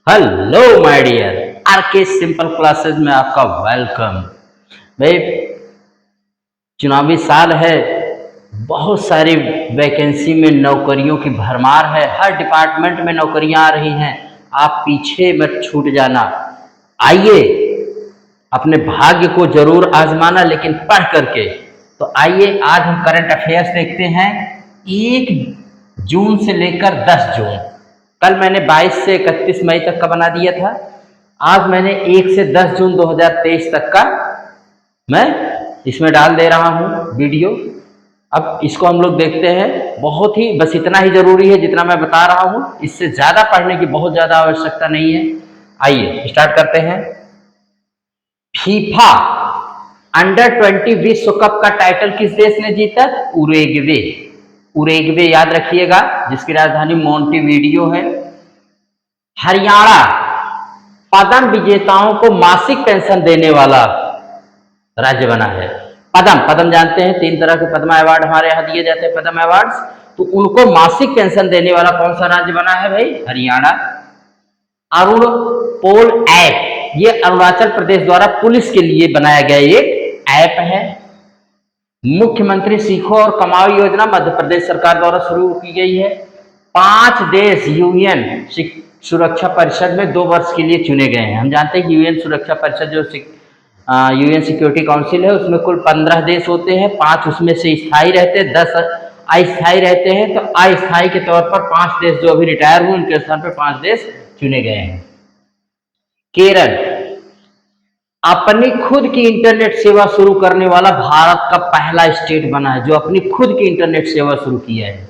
Hello my dear RK simple classes में आपका welcome. भाई, चुनावी साल है, बहुत सारी वैकेंसी में नौकरियों की भरमार है, हर डिपार्टमेंट में नौकरियां आ रही हैं। आप पीछे मत छूट जाना। आइए, अपने भाग्य को जरूर आजमाना, लेकिन पढ़ करके। तो आइए आज हम करंट अफेयर्स देखते हैं 1 जून से लेकर 10 जून। कल मैंने 22 से 31 मई तक का बना दिया था। आज मैंने 1 से 10 जून 2023 तक का मैं इसमें डाल दे रहा हूँ वीडियो। अब इसको हम लोग देखते हैं। बहुत ही बस इतना ही जरूरी है जितना मैं बता रहा हूँ, इससे ज़्यादा पढ़ने की बहुत ज़्यादा आवश्यकता नहीं है। आइए स्टार्ट करते हैं। फीफा अंडर-20 विश्व कप का टाइटल किस देश ने जीता? उरुग्वे। उरुग्वे याद रखिएगा, जिसकी राजधानी मोंटेविडियो है। हरियाणा पद्म विजेताओं को मासिक पेंशन देने वाला राज्य बना है। पद्म जानते हैं, 3 तरह के पद्म अवार्ड हमारे यहाँ दिए जाते हैं, पद्म अवार्ड्स। तो उनको मासिक पेंशन देने वाला कौन सा राज्य बना है भाई? हरियाणा। अरुण पोल ऐप, ये अरुणाचल प्रदेश द्वारा पुलिस के लिए बनाया गया एक ऐप है। मुख्यमंत्री सीखो और कमाओ योजना मध्य प्रदेश सरकार द्वारा शुरू की गई है। 5 देश यूएन सुरक्षा परिषद में 2 वर्ष के लिए चुने गए हैं। हम जानते हैं कि यूएन सुरक्षा परिषद जो यूएन सिक्योरिटी काउंसिल है, उसमें कुल 15 देश होते हैं। 5 उसमें से स्थायी रहते हैं, 10 अस्थायी रहते हैं। तो अस्थायी के तौर पर 5 देश जो अभी रिटायर हुए, उनके स्थान पर 5 देश चुने गए हैं। केरल अपनी खुद की इंटरनेट सेवा शुरू करने वाला भारत का पहला स्टेट बना है, जो अपनी खुद की इंटरनेट सेवा शुरू किया है।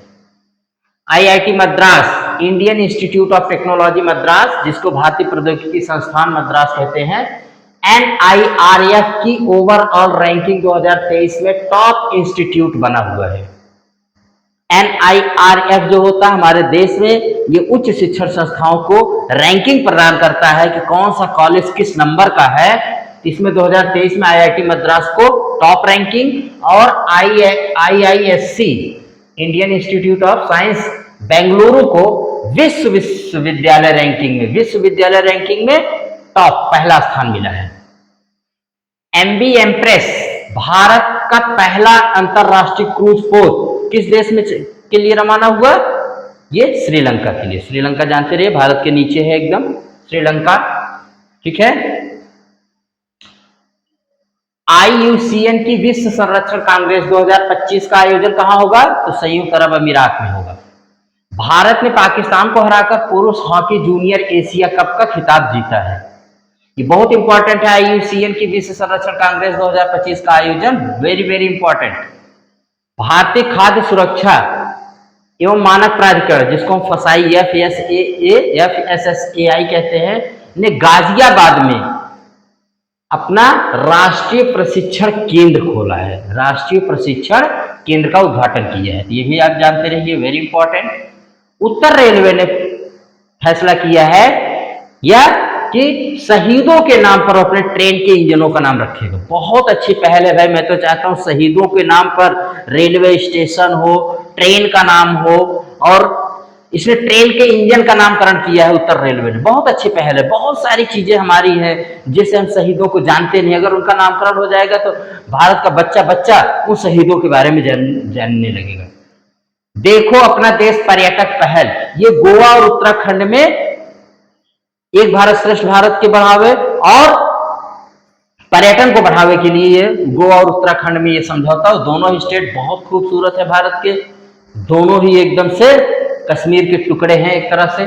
IIT Madras, Indian institute of technology Madras, जिसको भारतीय प्रौद्योगिकी संस्थान मद्रास कहते हैं, NIRF की ओवरऑल रैंकिंग 2023 में टॉप इंस्टीट्यूट बना हुआ है। NIRF जो होता है हमारे देश में, ये उच्च शिक्षण संस्थाओं को रैंकिंग प्रदान करता है कि कौन सा कॉलेज किस नंबर का है। इसमें 2023 में आईआईटी मद्रास को टॉप रैंकिंग, और IISc Indian institute of science Bengaluru को विश्वविद्यालय रैंकिंग में टॉप पहला स्थान मिला है। MV एम्प्रेस भारत का पहला अंतरराष्ट्रीय क्रूज पोत किस देश में के लिए रवाना हुआ? ये श्रीलंका के लिए। श्रीलंका जानते रहिए, भारत के नीचे है एकदम श्रीलंका, ठीक है। IUCN की विश्व संरक्षण कांग्रेस 2025 का आयोजन कहां होगा? तो संयुक्त अरब अमीरात में होगा। भारत ने पाकिस्तान को हराकर पुरुष हॉकी जूनियर एशिया कप का खिताब जीता है। ये बहुत इंपॉर्टेंट है। IUCN की विश्व संरक्षण कांग्रेस 2025 का आयोजन वेरी वेरी इंपॉर्टेंट। भारतीय खाद्य सुरक्षा एवं मानक प्राधिकरण, जिसको हम फसाई FSSAI कहते हैं, ने गाजियाबाद में अपना राष्ट्रीय प्रशिक्षण केंद्र खोला है। राष्ट्रीय प्रशिक्षण केंद्र का उद्घाटन किया है, ये भी आप जानते रहिए, वेरी इंपॉर्टेंट। उत्तर रेलवे ने फैसला किया है यह कि शहीदों के नाम पर अपने ट्रेन के इंजनों का नाम रखेगा। बहुत अच्छी पहल है भाई। मैं तो चाहता हूं शहीदों के नाम पर रेलवे स्टेशन हो, ट्रेन का नाम हो, और इसने ट्रेन के इंजन का नामकरण किया है उत्तर रेलवे ने। बहुत अच्छी पहल है। बहुत सारी चीजें हमारी हैं जिसे हम शहीदों को जानते नहीं, अगर उनका नामकरण हो जाएगा तो भारत का बच्चा बच्चा उन शहीदों के बारे में जानने लगेगा। देखो अपना देश पर्यटक पहल, ये गोवा और उत्तराखंड में एक भारत श्रेष्ठ भारत के बढ़ावे और पर्यटन को बढ़ावे के लिए ये गोवा और उत्तराखंड में ये समझौता। दोनों ही स्टेट बहुत खूबसूरत है भारत के, दोनों ही एकदम से कश्मीर के टुकड़े हैं एक तरह से।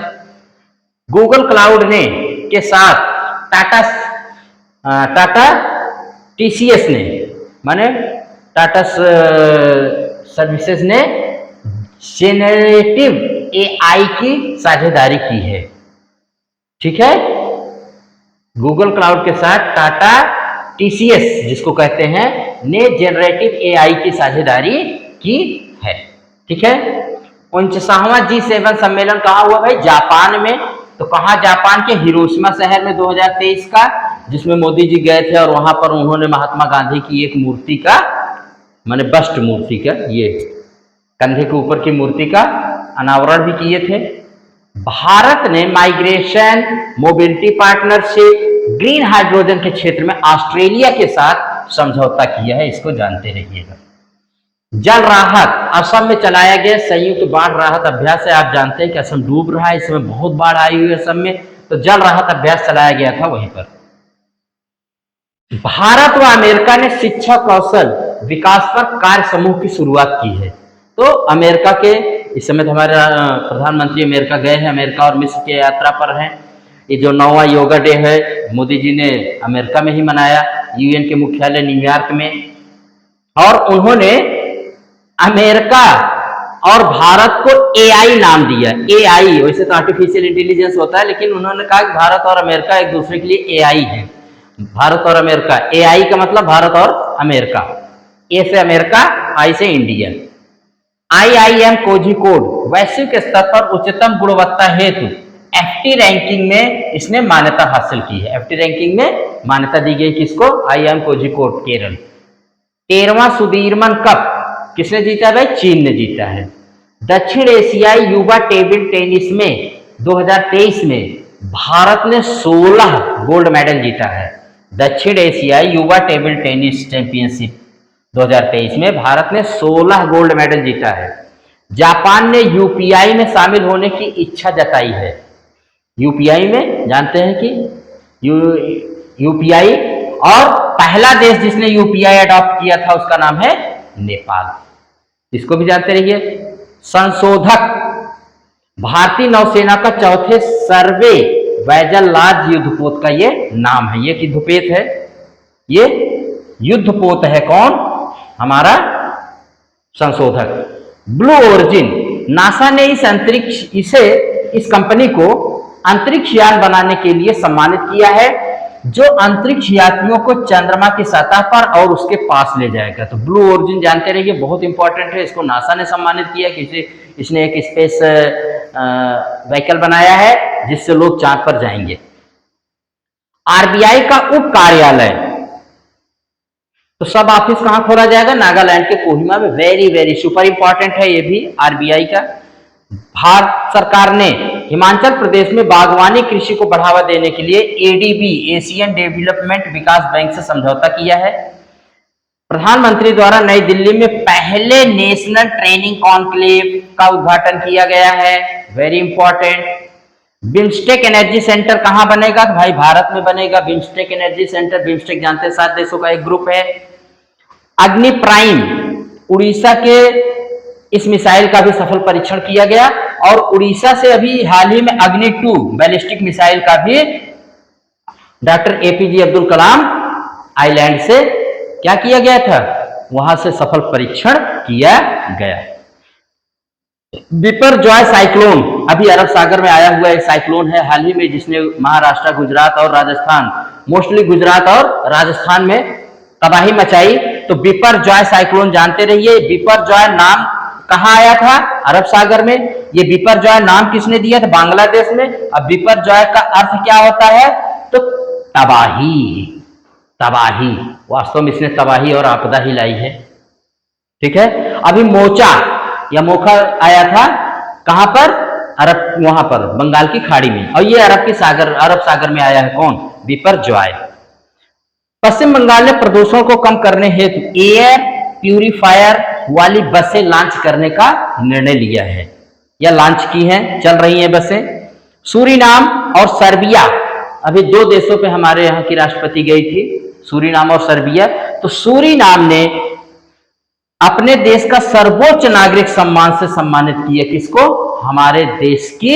गूगल क्लाउड ने के साथ टाटा TCS ने, माने टाटा सर्विसेज ने जेनरेटिव AI की साझेदारी की है, ठीक है। गूगल क्लाउड के साथ टाटा TCS, जिसको कहते हैं, ने जेनरेटिव AI की साझेदारी की है, ठीक है। 49वां G7 सम्मेलन कहाँ हुआ भाई? जापान में। तो कहाँ? जापान के हिरोशिमा शहर में 2023 का, जिसमें मोदी जी गए थे और वहां पर उन्होंने महात्मा गांधी की एक मूर्ति का, माने बस्ट मूर्ति का, ये कंधे के ऊपर की मूर्ति का अनावरण भी किए थे। भारत ने migration, mobility partnership, green hydrogen के क्षेत्र में ऑस्ट्रेलिया के साथ समझौता किया है, इसको जानते रहिएगा। जल राहत, असम में चलाया गया संयुक्त बाढ़ राहत अभ्यास है। आप जानते हैं कि असम डूब रहा है, इस समय बहुत बाढ़ आई हुई है असम में, तो जल राहत अभ्यास चलाया गया था वहीं पर। भारत व अमेरिका ने शिक्षा कौशल विकास पर कार्य समूह की शुरुआत की है। तो अमेरिका के इस समय तो हमारे प्रधानमंत्री अमेरिका गए हैं, अमेरिका और मिस्र की यात्रा पर हैं। ये जो 9वां योगा डे है, मोदी जी ने अमेरिका में ही मनाया, यूएन के मुख्यालय न्यूयॉर्क में। और उन्होंने अमेरिका और भारत को एआई नाम दिया। एआई वैसे तो आर्टिफिशियल इंटेलिजेंस होता है, लेकिन उन्होंने कहा कि भारत और अमेरिका एक दूसरे के लिए एआई है। भारत और अमेरिका, एआई का मतलब भारत और अमेरिका, ए से अमेरिका, आई से इंडिया। IIM कोझिकोड वैश्विक स्तर पर उच्चतम गुणवत्ता हेतु एफटी रैंकिंग में इसने मान्यता हासिल की है। एफटी रैंकिंग में मान्यता दी गई किसको? IIM कोझिकोड, केरल। 13वां सुदीरमन कप किसने जीता भाई? चीन ने जीता है। दक्षिण एशियाई युवा टेबल टेनिस में 2023 में भारत ने 16 गोल्ड मेडल जीता है। दक्षिण एशियाई युवा टेबल टेनिस चैंपियनशिप 2023 में भारत ने 16 गोल्ड मेडल जीता है। जापान ने यूपीआई में शामिल होने की इच्छा जताई है। यूपीआई में जानते हैं कि यूपीआई, और पहला देश जिसने यूपीआई अडॉप्ट किया था उसका नाम है नेपाल, इसको भी जानते रहिए। संशोधक भारतीय नौसेना का चौथे सर्वे वैजल लार्ज युद्धपोत का ये नाम है। ये युद्धपोत है, ये युद्धपोत है। कौन? हमारा संशोधक। ब्लू ओरिजिन, नासा ने इस कंपनी को अंतरिक्ष यान बनाने के लिए सम्मानित किया है, जो अंतरिक्ष यात्रियों को चंद्रमा की सतह पर और उसके पास ले जाएगा। तो ब्लू ओरिजिन जानते रहिए, बहुत इंपॉर्टेंट है। इसको नासा ने सम्मानित किया कि इसने एक स्पेस व्हीकल बनाया है जिससे लोग चांद पर जाएंगे। आरबीआई का उप कार्यालय, तो सब ऑफिस कहां खोला जाएगा? नागालैंड के कोहिमा में। वेरी वेरी सुपर इंपॉर्टेंट है ये भी आरबीआई का। भारत सरकार ने हिमाचल प्रदेश में बागवानी कृषि को बढ़ावा देने के लिए एडीबी, एशियन डेवलपमेंट विकास बैंक से समझौता किया है। प्रधानमंत्री द्वारा नई दिल्ली में पहले नेशनल ट्रेनिंग कॉन्क्लेव का उद्घाटन किया गया है। Very important. BIMSTEC energy centre कहां बनेगा? तो भाई भारत में बनेगा बिम्स्टेक एनर्जी सेंटर। बिम्स्टेक जानते हैं 7 देशों का एक ग्रुप है। अग्नि प्राइम, उड़ीसा के इस मिसाइल का भी सफल परीक्षण किया गया, और उड़ीसा से अभी हाल ही में अग्नि 2 बैलिस्टिक मिसाइल का भी doctor APJ Abdul Kalam island से क्या किया गया था? वहां से सफल परीक्षण किया गया। बिपरजॉय साइक्लोन अभी अरब सागर में आया हुआ एक साइक्लोन है हाल ही में, जिसने महाराष्ट्र, गुजरात और राजस्थान, मोस्टली गुजरात और राजस्थान में तबाही मचाई। तो बिपरजॉय साइक्लोन जानते रहिए। बिपरजॉय नाम कहां आया था? अरब सागर में। ये बिपरजॉय नाम किसने दिया था? बांग्लादेश में। अब बिपरजॉय का अर्थ क्या होता है? तो तबाही। तबाही, वास्तव में इसने तबाही और आपदा ही लाई है। ठीक है। अभी मोचा या मोखा आया था कहां पर? अरब, वहां पर बंगाल की खाड़ी में, और ये अरब सागर में आया है। कौन? बिपरजॉय। पश्चिम बंगाल ने प्रदूषण को कम करने हेतु एयर प्यूरिफायर वाली बसें लॉन्च करने का निर्णय लिया है, या लॉन्च की हैं, चल रही हैं बसें। सूरीनाम और सर्बिया, अभी 2 देशों पे हमारे यहाँ की राष्ट्रपति गई थी, सूरीनाम और सर्बिया। तो सूरीनाम ने अपने देश का सर्वोच्च नागरिक सम्मान से सम्मानित किया। किसको? हमारे देश की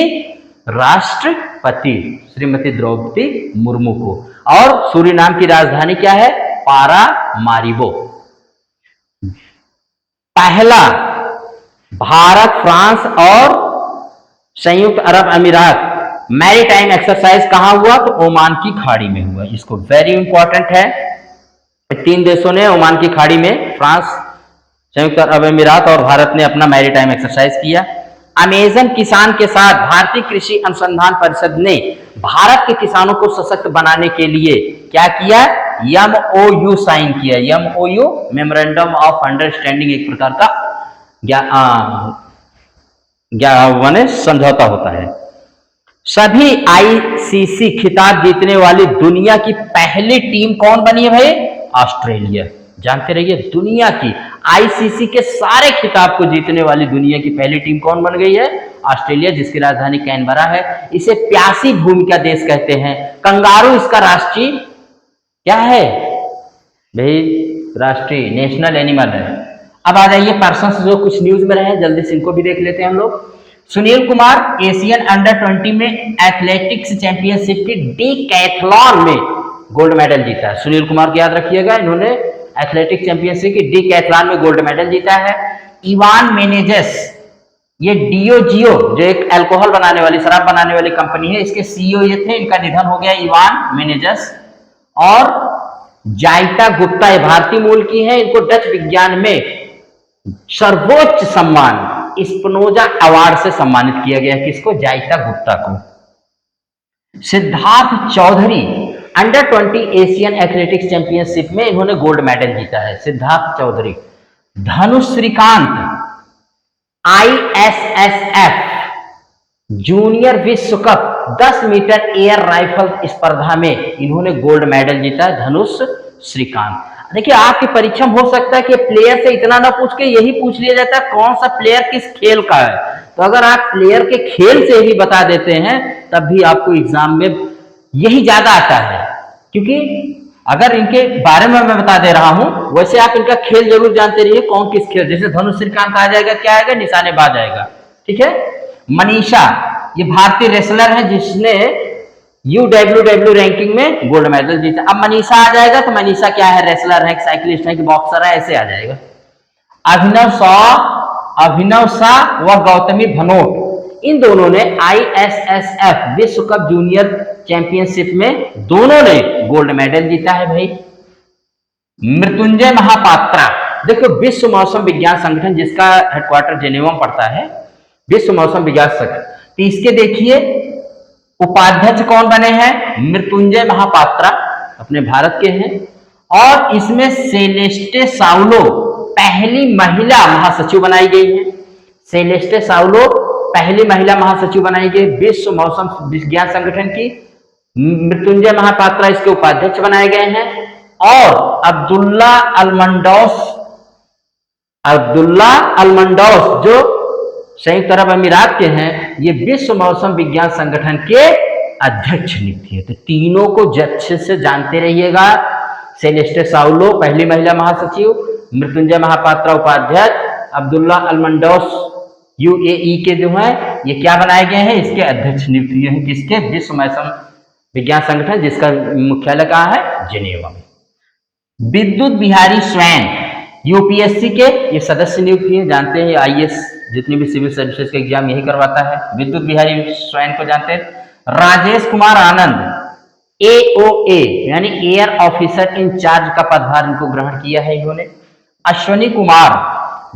राष्ट्रपति श्रीमती द्रौपदी मुर्मू को। और सूरीनाम की राजधानी क्या है? पारामारिबो। पहला भारत, फ्रांस और संयुक्त अरब अमीरात मैरीटाइम एक्सरसाइज कहां हुआ? तो ओमान की खाड़ी में हुआ। इसको वेरी इंपॉर्टेंट है। 3 देशों ने ओमान की खाड़ी में, फ्रांस, संयुक्त अरब अमीरात और भारत ने अपना मैरीटाइम एक्सरसाइज किया। अमेजन किसान के साथ भारतीय कृषि अनुसंधान परिषद ने भारत के किसानों को सशक्त बनाने के लिए क्या किया? MOU साइन किया। MOU, मेमोरेंडम ऑफ अंडरस्टैंडिंग, एक प्रकार का समझौता होता है। सभी आईसीसी खिताब जीतने वाली दुनिया की पहली टीम कौन बनी है भाई? ऑस्ट्रेलिया। जानते रहिए, दुनिया की आईसीसी के सारे खिताब को जीतने वाली दुनिया की पहली टीम कौन बन गई है? ऑस्ट्रेलिया, जिसकी राजधानी कैनबरा है। इसे प्यासी भूमि का देश कहते हैं। कंगारू इसका राष्ट्रीय क्या है भाई? राष्ट्रीय नेशनल एनिमल है। अब आ जाइए पर्सन्स जो कुछ न्यूज में रहे, जल्दी से इनको भी देख लेते हैं हम लोग। सुनील कुमार एशियन अंडर 20 में एथलेटिक्स चैंपियनशिप की डीकैथलॉन में गोल्ड मेडल जीता है। सुनील कुमार को याद रखिएगा, इन्होंने एथलेटिक्स चैंपियनशिप की डीकैथलॉन में गोल्ड मेडल जीता है। इवान मेनेजेस, ये डियोजियो जो एक अल्कोहल बनाने वाली, शराब बनाने वाली कंपनी है, इसके सीईओ ये थे, इनका निधन हो गया, इवान मेनेजेस। और जाइता गुप्ता, ये भारतीय मूल की है, इनको डच विज्ञान में सर्वोच्च सम्मान स्पिनोजा अवार्ड से सम्मानित किया गया। किसको? जाइता गुप्ता को। Siddharth Chaudhary under 20 Asian athletics championship में इन्होंने गोल्ड मेडल जीता है, सिद्धार्थ चौधरी। धनुष श्रीकांत आईएसएसएफ जूनियर विश्व कप 10 मीटर एयर राइफल स्पर्धा में इन्होंने गोल्ड मेडल जीता है, धनुष श्रीकांत। देखिए, आपकी परीक्षा में हो सकता है कि प्लेयर से इतना ना पूछ के यही पूछ लिया जाता है कौन सा प्लेयर किस खेल का है। तो अगर आप प्लेयर के खेल से ही बता देते हैं तब भी आपको एग्जाम में यही ज्यादा आता है, क्योंकि अगर इनके बारे में मैं बता दे रहा हूं, वैसे आप इनका खेल जरूर जानते रहिए कौन किस खेल। जैसे धनुष श्रीकांत आ जाएगा, क्या आएगा? निशानेबाज आएगा। ठीक है। मनीषा, ये भारतीय रेसलर है जिसने UWW रैंकिंग में गोल्ड मेडल जीता। अब मनीषा आ जाएगा तो मनीषा क्या है? रेसलर है, साइकिलिस्ट है कि बॉक्सर है, ऐसे आ जाएगा। अभिनव शाह व गौतमी भनोट, इन दोनों ने ISSF विश्व कप जूनियर चैंपियनशिप में दोनों ने गोल्ड मेडल जीता है भाई। मृत्युंजय महापात्रा, देखो विश्व मौसम विज्ञान संगठन जिसका हेडक्वार्टर जेनेवा में पड़ता है, विश्व मौसम विज्ञान संगठन, तो इसके देखिए उपाध्यक्ष कौन बने हैं? मृत्युंजय महापात्रा, अपने भारत के हैं। और इसमें सेलेस्टे साउलो पहली महिला महासचिव बनाई गई है। सेलेस्टे साउलो पहली महिला महासचिव बनाई गई विश्व मौसम विज्ञान संगठन की। मृत्युंजय महापात्रा इसके उपाध्यक्ष बनाए गए हैं। और अब्दुल्ला अल्मंडौस जो संयुक्त अरब अमीरात के हैं, ये विश्व मौसम विज्ञान संगठन के अध्यक्ष नियुक्त है। तो तीनों को अच्छे से जानते रहिएगा। सेलेस्टे साउलो पहली महिला महासचिव, मृत्युंजय महापात्रा उपाध्यक्ष, अब्दुल्ला अल्मंडौस UAE के जो हैं ये क्या बनाए गए हैं? इसके अध्यक्ष नियुक्त हुए हैं। किसके? विश्व मौसम विज्ञान संगठन, जिसका मुख्यालय कहाँ है? जेनेवा में। विद्युत बिहारी स्वैन UPSC के ये सदस्य नियुक्त हुए, जानते हैं IAS जितनी भी सिविल सर्विसेज का एग्जाम यही करवाता है। विद्युत बिहारी स्वैन को जानते हैं। राजेश कुमार आनंद AOA यानी एयर ऑफिसर इंचार्ज का पदभार इनको ग्रहण किया है इन्होंने। अश्वनी कुमार,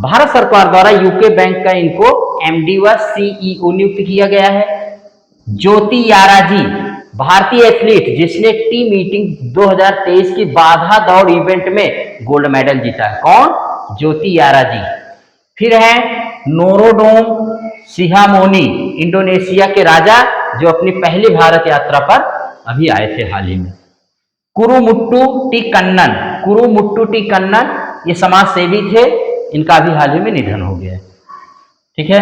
भारत सरकार द्वारा यूके बैंक का इनको MD व CEO नियुक्त किया गया है। ज्योति यारा जी, भारतीय एथलीट जिसने टी मीटिंग 2023 की बाधा दौड़ इवेंट में गोल्ड मेडल जीता है। कौन? ज्योति यारा जी। फिर है नोरोडोम सिहामोनी, इंडोनेशिया के राजा जो अपनी पहली भारत यात्रा पर अभी आए थे हाल ही में। कुरुमुट्टू टी कन्नन, ये समाज सेवी थे, इनका अभी हाल ही में निधन हो गया। ठीक है।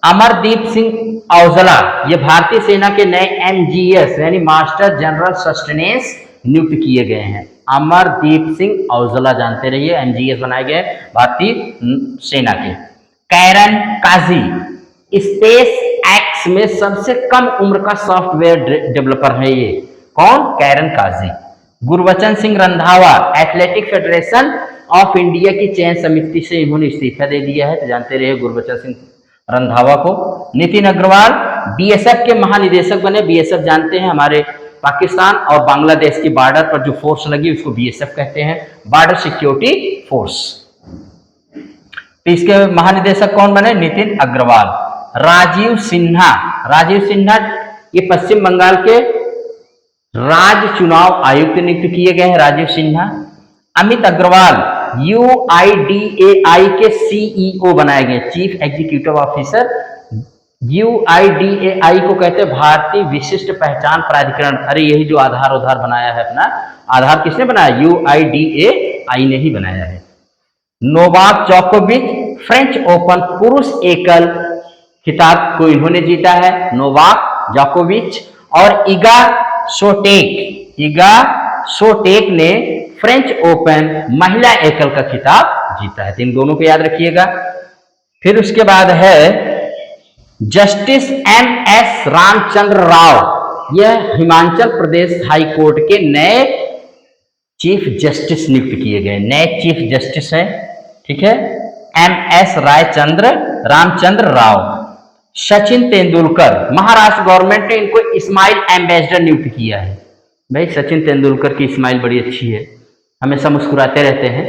अमरदीप सिंह औजला, ये भारतीय सेना के नए MGS यानी मास्टर जनरल सस्टेनेंस नियुक्त किए गए हैं। अमरदीप सिंह औजला जानते रहिए, MGS बनाए गए भारतीय सेना के। कैरन काजी, स्पेस एक्स में सबसे कम उम्र का सॉफ्टवेयर डेवलपर है ये। कौन? Karan Kazi. Gurbachan Singh Randhawa, athletic federation of India की चयन समिति से इन्होंने इस्तीफा दे दिया है, तो जानते रहिए गुरबचन सिंह रंधावा को। नितिन अग्रवाल BSF के महानिदेशक बने। BSF जानते हैं हमारे पाकिस्तान और बांग्लादेश की बॉर्डर पर जो फोर्स लगी उसको BSF कहते हैं, बॉर्डर सिक्योरिटी फोर्स। तो इसके महानिदेशक कौन बने? नितिन अग्रवाल। राजीव सिन्हा ये पश्चिम बंगाल के राज्य चुनाव आयुक्त नियुक्त किए गए हैं, राजीव सिन्हा। अमित अग्रवाल UIDAI के CEO बनाए गए, चीफ एग्जीक्यूटिव ऑफिसर UIDAI को कहते हैं भारतीय विशिष्ट पहचान प्राधिकरण। अरे यही जो आधार उधार बनाया है अपना, आधार किसने बनाया? UIDAI ने ही बनाया है। नोवाक जोकोविच फ्रेंच ओपन पुरुष एकल खिताब को इन्होंने जीता है, नोवाक जोकोविच। और इगा सोटेक ने फ्रेंच ओपन महिला एकल का खिताब जीता है। तो इन दोनों को याद रखिएगा। फिर उसके बाद है जस्टिस MS रामचंद्र राव। यह हिमाचल प्रदेश हाई कोर्ट के नए चीफ जस्टिस नियुक्त किए गए, नए चीफ जस्टिस हैं, ठीक है। MS रामचंद्र राव। सचिन तेंदुलकर, महाराष्ट्र गवर्नमेंट ने इनको स्माइल एम्बेसडर नियुक्त किया है। भाई सचिन तेंदुलकर की स्माइल बड़ी अच्छी है, हमेशा मुस्कुराते रहते हैं,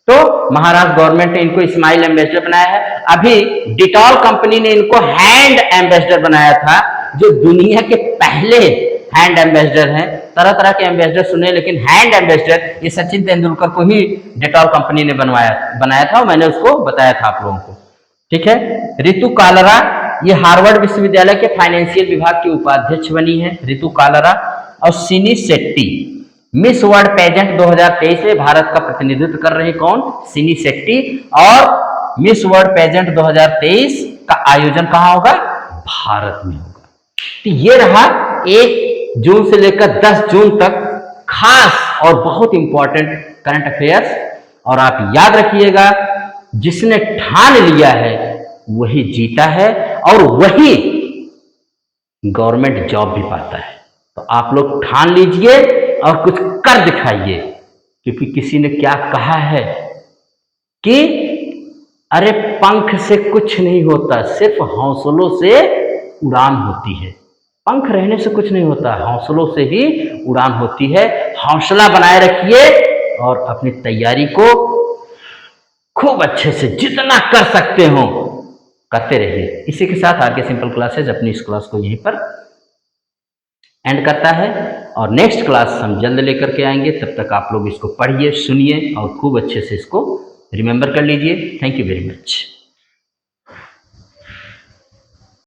तो महाराष्ट्र गवर्नमेंट ने इनको स्माइल एम्बेसडर बनाया है। अभी डिटॉल कंपनी ने इनको हैंड एम्बेसडर बनाया था, जो दुनिया के पहले हैंड एम्बेसडर हैं। तरह तरह के एम्बेसडर सुने, लेकिन हैंड एम्बेसडर ये सचिन तेंदुलकर को ही डिटॉल कंपनी ने बनाया था, और मैंने उसको बताया था आप लोगों को, ठीक है। रितु कालरा, ये हार्वर्ड विश्वविद्यालय के फाइनेंशियल विभाग की उपाध्यक्ष बनी है, रितु कालरा। और सिनी शेट्टी, मिस वर्ल्ड पेजेंट 2023 में भारत का प्रतिनिधित्व कर रहे कौन? सिनी शेट्टी। और मिस वर्ल्ड पेजेंट 2023 का आयोजन कहां होगा? भारत में होगा। तो ये रहा 1 जून से लेकर 10 जून तक खास और बहुत इंपॉर्टेंट करंट अफेयर्स। और आप याद रखिएगा, जिसने ठान लिया है वही जीता है, और वही गवर्नमेंट जॉब भी पाता है। तो आप लोग ठान लीजिए और कुछ कर दिखाइए, क्योंकि किसी ने क्या कहा है कि अरे पंख से कुछ नहीं होता, सिर्फ हौसलों से उड़ान होती है। पंख रहने से कुछ नहीं होता, हौसलों से ही उड़ान होती है। हौसला बनाए रखिए और अपनी तैयारी को खूब अच्छे से जितना कर सकते हो करते रहिए। इसी के साथ आरके सिंपल क्लासेज अपनी इस क्लास को यहीं पर एंड करता है, और नेक्स्ट क्लास हम जल्द लेकर के आएंगे। तब तक आप लोग इसको पढ़िए, सुनिए और खूब अच्छे से इसको रिमेंबर कर लीजिए। Thank you very much.